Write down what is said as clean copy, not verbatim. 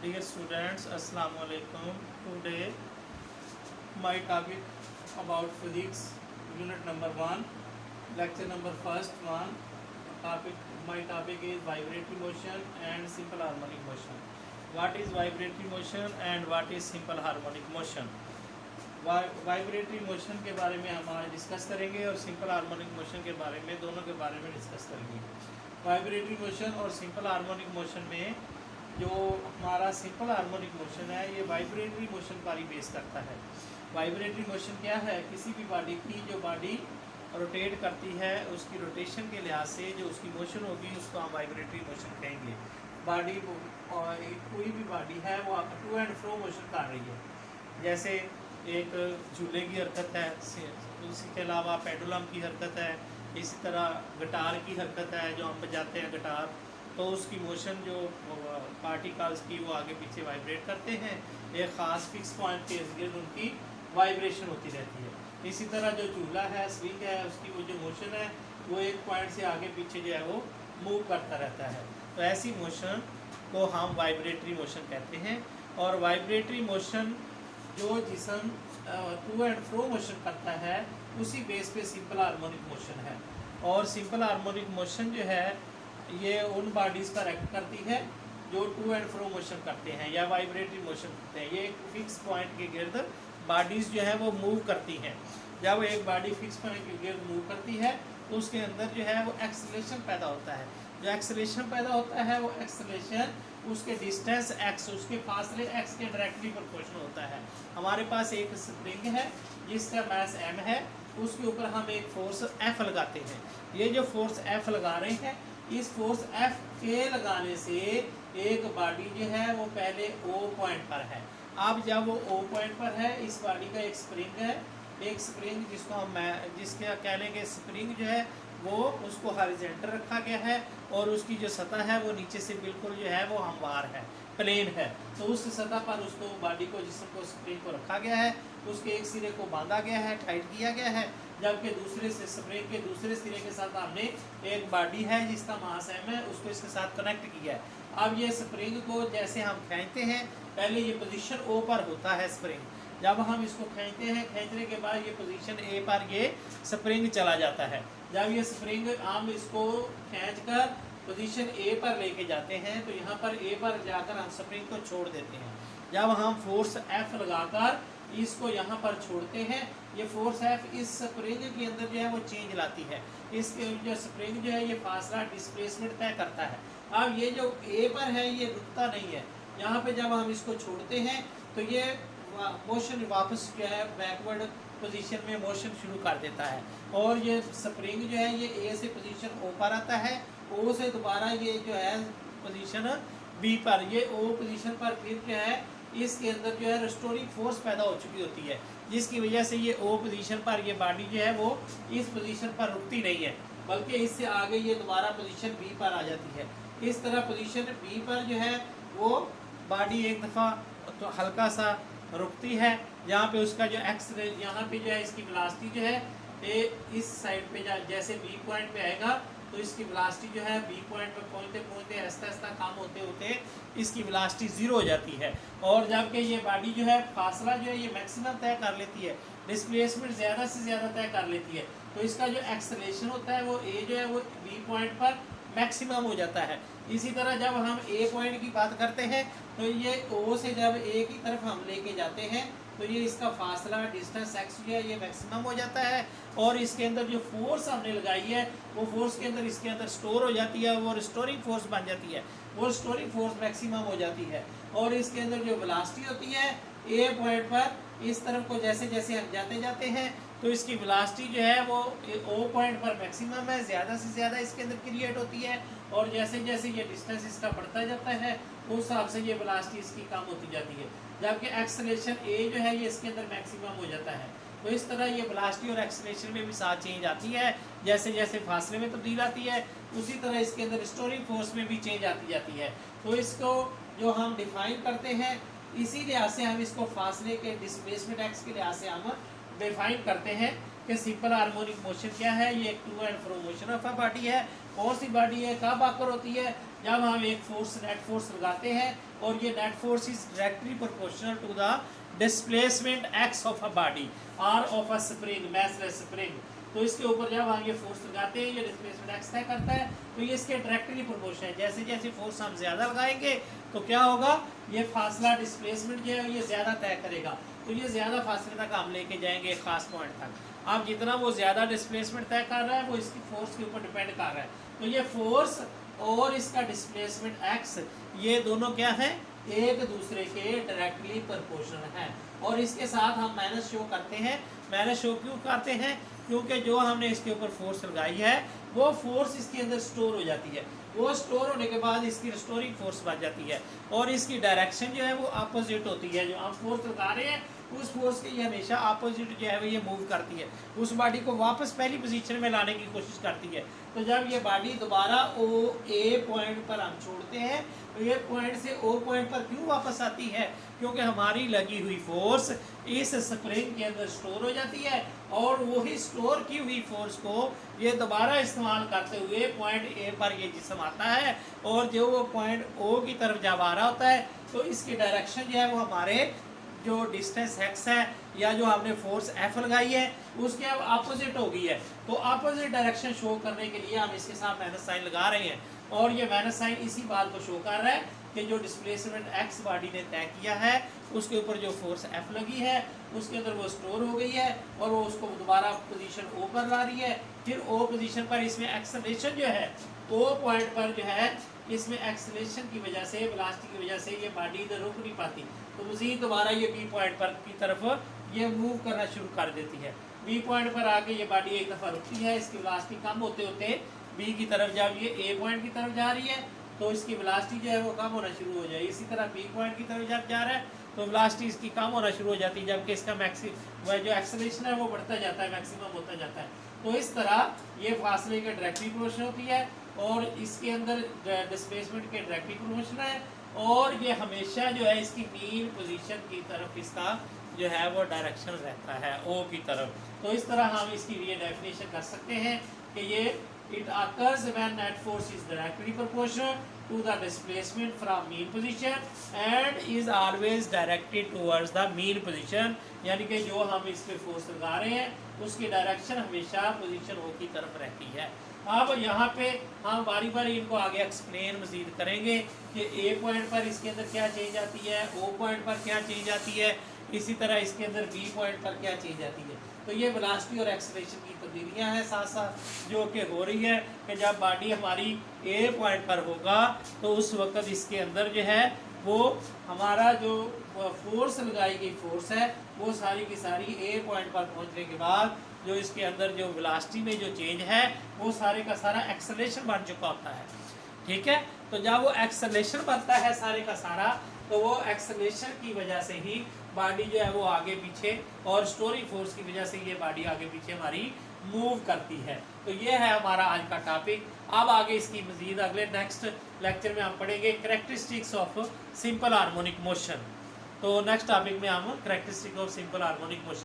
Dear students, Assalamu alaikum. Today my topic about physics, unit number 1, lecture number first one. My topic is vibratory motion and simple harmonic motion. What is vibratory motion and what is simple harmonic motion? Vibratory motion के बारे में हम आज discuss करेंगे और simple harmonic motion के बारे में, दोनों के बारे में डिस्कस करेंगे। वाइब्रेटरी मोशन और सिंपल हार्मोनिक मोशन में जो हमारा सिंपल हार्मोनिक मोशन है ये वाइब्रेटरी मोशन पर ही बेस करता है। वाइब्रेटरी मोशन क्या है? किसी भी बॉडी की जो बॉडी रोटेट करती है उसकी रोटेशन के लिहाज से जो उसकी मोशन होगी उसको हम वाइब्रेटरी मोशन कहेंगे। बॉडी कोई भी बॉडी है वो टू एंड फ्रो मोशन कर रही है, जैसे एक झूले की हरकत है, उसी के अलावा पेंडुलम की हरकत है, इसी तरह गिटार की हरकत है जो हम बजाते हैं गिटार, तो उसकी मोशन जो पार्टिकल्स की वो आगे पीछे वाइब्रेट करते हैं, एक ख़ास फिक्स पॉइंट के इर्द उनकी वाइब्रेशन होती रहती है। इसी तरह जो झूला है, स्विंग है, उसकी वो जो मोशन है वो एक पॉइंट से आगे पीछे जो है वो मूव करता रहता है। तो ऐसी मोशन को हम वाइब्रेटरी मोशन कहते हैं। और वाइब्रेटरी मोशन जो जिसम टू एंड फ्रो मोशन करता है उसी बेस पे सिंपल हार्मोनिक मोशन है। और सिंपल हार्मोनिक मोशन जो है ये उन बॉडीज़ पर एक्ट करती है जो टू एंड फ्रो मोशन करते हैं या वाइब्रेटरी मोशन करते हैं। ये एक फिक्स पॉइंट के गिर्द बॉडीज़ जो है वो मूव करती हैं। जब एक बॉडी फिक्स पॉइंट के गिर्द मूव करती है तो उसके अंदर जो है वो एक्सेलरेशन पैदा होता है। जो एक्सेलरेशन पैदा होता है वो एक्सेलरेशन उसके डिस्टेंस x, उसके फासले x के डायरेक्टली प्रोपोर्शनल होता है। हमारे पास एक स्प्रिंग है जिसका मास m है, उसके ऊपर हम एक फोर्स F लगाते हैं। ये जो फोर्स F लगा रहे हैं, इस फोर्स F के लगाने से एक बॉडी जो है वो पहले O पॉइंट पर है। अब जब वो O पॉइंट पर है, इस बॉडी का एक स्प्रिंग है, एक स्प्रिंग जिसको हम जिसके कह लेंगे स्प्रिंग जो है वो उसको हॉरिजॉन्टल रखा गया है और उसकी जो सतह है वो नीचे से बिल्कुल जो है वो हमवार है, प्लेन है। तो उस सतह पर उसको बॉडी को जिसम को स्प्रिंग को रखा गया है, उसके एक सिरे को बांधा गया है, टाइट किया गया है, जबकि दूसरे से स्प्रिंग के दूसरे सिरे के साथ हमने एक बॉडी है जिसका मास m है उसको इसके साथ कनेक्ट किया है। अब ये स्प्रिंग को जैसे हम खींचते हैं, पहले ये पोजीशन O पर होता है स्प्रिंग, जब हम इसको खींचते हैं, खींचने के बाद ये पोजीशन A पर ये स्प्रिंग चला जाता है। जब ये स्प्रिंग हम इसको खींचकर पोजीशन A पर लेके जाते हैं तो यहाँ पर A पर जाकर हम स्प्रिंग को छोड़ देते हैं। जब हम फोर्स F लगाकर इसको यहाँ पर छोड़ते हैं, ये फोर्स F इस स्प्रिंग के अंदर जो है वो चेंज लाती है। इसके जो स्प्रिंग जो है ये फासला डिस्प्लेसमेंट तय करता है। अब ये जो A पर है ये रुकता नहीं है, यहाँ पे जब हम इसको छोड़ते हैं तो ये मोशन वापस जो है बैकवर्ड पोजीशन में मोशन शुरू कर देता है। और ये स्प्रिंग जो है ये A से पोजीशन O पर आता है, O से दोबारा ये जो है पोजीशन B पर, ये O पोजीशन पर फिर जो है इसके अंदर जो है रिस्टोरिंग फोर्स पैदा हो चुकी होती है, जिसकी वजह से ये O पोजीशन पर ये बॉडी जो है वो इस पोजीशन पर रुकती नहीं है, बल्कि इससे आगे ये दोबारा पोजीशन B पर आ जाती है। इस तरह पोजीशन B पर जो है वो बॉडी एक दफ़ा तो हल्का सा रुकती है, यहाँ पे उसका जो यहाँ पे जो है इसकी वेलोसिटी जो है इस साइड पे जैसे B पॉइंट पे आएगा तो इसकी वेलोसिटी जो है B पॉइंट पे पहुँचते पहुँचते आहिस्ता आहिस्ता कम होते होते इसकी वेलोसिटी 0 हो जाती है। और जबकि ये बॉडी जो है फासला जो है ये मैक्सिमम तय कर लेती है, डिस्प्लेसमेंट ज़्यादा से ज़्यादा तय कर लेती है, तो इसका जो एक्सेलरेशन होता है वो A जो है वो B पॉइंट पर मैक्सिमम हो जाता है। इसी तरह जब हम A पॉइंट की बात करते हैं तो ये O से जब A की तरफ हम लेके जाते हैं तो ये इसका फासला डिस्टेंस x जो है ये मैक्सिमम हो जाता है। और इसके अंदर जो फोर्स हमने लगाई है वो फोर्स के अंदर इसके अंदर स्टोर हो जाती है, वो रिस्टोरिंग फोर्स बन जाती है, वो रिस्टोरिंग फोर्स मैक्सिमम हो जाती है। और इसके अंदर जो वेलोसिटी होती है A पॉइंट पर इस तरफ को जैसे जैसे हम जाते हैं तो इसकी वेलोसिटी जो है वो O पॉइंट पर मैक्सिमम है, ज़्यादा से ज़्यादा इसके अंदर क्रिएट होती है। और जैसे जैसे ये डिस्टेंस इसका बढ़ता जाता है उस हिसाब से ये वेलोसिटी इसकी कम होती जाती है, जबकि एक्सेलरेशन A जो है ये इसके अंदर मैक्सिमम हो जाता है। तो इस तरह ये वेलोसिटी और एक्सेलरेशन में भी साथ चेंज आती है, जैसे जैसे फासले में तब्दील आती है उसी तरह इसके अंदर रिस्टोरिंग फोर्स में भी चेंज आती जाती है। तो इसको जो हम डिफाइन करते हैं इसी लिहाज से हम इसको फासले के डिस्प्लेसमेंट x के लिहाज से हम डिफाइन करते हैं कि सिंपल हार्मोनिक मोशन क्या है। ये एक to and fro motion of a body है। कौन सी बॉडी है, कब आकर होती है, जब हम एक फोर्स नेट फोर्स लगाते हैं और ये net force is directly proportional to the displacement x of a body और of a spring massless spring. तो इसके ऊपर जब हम ये फोर्स लगाते हैं, ये डिस्प्लेसमेंट एक्स तय करता है, तो ये इसके डायरेक्टली प्रोपोर्शनल है। जैसे जैसे फोर्स हम ज़्यादा लगाएंगे तो क्या होगा, ये फासला डिस्प्लेसमेंट जो है ये ज़्यादा तय करेगा, तो ये ज़्यादा फासले तक हम लेके जाएंगे एक खास पॉइंट तक। अब जितना वो ज़्यादा डिस्प्लेसमेंट तय कर रहा है वो इसकी फोर्स के ऊपर डिपेंड कर रहा है। तो ये फोर्स और इसका डिस्प्लेसमेंट एक्स ये दोनों क्या है, एक दूसरे के डायरेक्टली प्रोपोर्शनल है। और इसके साथ हम माइनस शो करते हैं। माइनस शो क्यों करते हैं, क्योंकि जो हमने इसके ऊपर फोर्स लगाई है वो फोर्स इसके अंदर स्टोर हो जाती है, वो स्टोर होने के बाद इसकी रिस्टोरिंग फोर्स बन जाती है और इसकी डायरेक्शन जो है वो अपोजिट होती है। जो हम फोर्स लगा रहे हैं उस फोर्स के ये हमेशा अपोजिट जो है वो ये मूव करती है, उस बॉडी को वापस पहली पोजीशन में लाने की कोशिश करती है। तो जब ये बॉडी दोबारा ओ ए पॉइंट पर हम छोड़ते हैं तो ये पॉइंट से ओ पॉइंट पर क्यों वापस आती है, क्योंकि हमारी लगी हुई फोर्स इस स्प्रिंग के अंदर स्टोर हो जाती है और वही स्टोर की हुई फोर्स को ये दोबारा इस्तेमाल करते हुए पॉइंट ए पर ये जिस्म आता है और जो वो पॉइंट ओ की तरफ जब आ रहा होता है तो इसकी डायरेक्शन जो है वो हमारे जो डिस्टेंस एक्स है या जो हमने फोर्स एफ लगाई है उसके अब अपोजिट हो गई है। तो अपोजिट डायरेक्शन शो करने के लिए हम इसके साथ माइनस साइन लगा रहे हैं और ये माइनस साइन इसी बात को शो कर रहा है कि जो डिस्प्लेसमेंट एक्स बॉडी ने तय किया है उसके ऊपर जो फोर्स एफ लगी है उसके अंदर वो स्टोर हो गई है और वो उसको दोबारा पोजीशन ओ पर ला रही है। फिर ओ पोजीशन पर इसमें एक्सेलरेशन जो है ओ पॉइंट पर जो है इसमें एक्सेलरेशन की वजह से वेलोसिटी की वजह से ये बॉडी इधर रुक नहीं पाती, तो मज़ीद दोबारा ये बी पॉइंट पर की तरफ ये मूव करना शुरू कर देती है। बी पॉइंट पर आके ये बॉडी एक दफ़ा रुकती है, इसकी वेलोसिटी कम होते होते बी की तरफ जब ये ए पॉइंट की तरफ जा रही है तो इसकी वेलोसिटी जो है वो कम होना शुरू हो जाए। इसी तरह बी पॉइंट की तरफ जब जा रहा है तो वेलोसिटी इसकी कम होना शुरू हो जाती है, जबकि इसका जो एक्सेलरेशन है वो बढ़ता जाता है, मैक्सिमम होता जाता है। तो इस तरह ये फासले के डायरेक्टली प्रोपोर्शनल होती है और इसके अंदर डिस्प्लेसमेंट के डायरेक्टली प्रोपोर्शनल है और ये हमेशा जो है इसकी मीन पोजीशन की तरफ इसका जो है वो डायरेक्शन रहता है ओ की तरफ। तो इस तरह हम इसकी ये डेफिनेशन कर सकते हैं कि ये it occurs when net force is directly proportional to the displacement from mean position and is always directed towards the mean position। यानी कि जो हम इस पे फोर्स लगा रहे हैं उसकी डायरेक्शन हमेशा पोजीशन ओ की तरफ रहती है। अब यहाँ पे हम बारी बारी इनको आगे एक्सप्लेन मजीद करेंगे कि ए पॉइंट पर इसके अंदर क्या चेंज आती है, ओ पॉइंट पर क्या चेंज आती है, इसी तरह इसके अंदर बी पॉइंट पर क्या चेंज आती है। तो ये वेलोसिटी और एक्सेलरेशन की तब्दीलियाँ हैं साथ साथ जो कि हो रही है कि जब बॉडी हमारी ए पॉइंट पर होगा तो उस वक्त इसके अंदर जो है वो हमारा जो फोर्स लगाई गई फोर्स है वो सारी की सारी ए पॉइंट पर पहुंचने के बाद जो इसके अंदर जो वेलोसिटी में जो चेंज है वो सारे का सारा एक्सेलरेशन बन चुका होता है। ठीक है, तो जब वो एक्सेलरेशन बनता है सारे का सारा तो वो एक्सेलरेशन की वजह से ही बॉडी जो है वो आगे पीछे और स्टोरिंग फोर्स की वजह से ये बॉडी आगे पीछे हमारी मूव करती है। तो ये है हमारा आज का टॉपिक। अब आगे इसकी मजीद अगले नेक्स्ट लेक्चर में हम पढ़ेंगे characteristics of simple harmonic motion. तो नेक्स्ट टॉपिक में हम characteristic of simple harmonic motion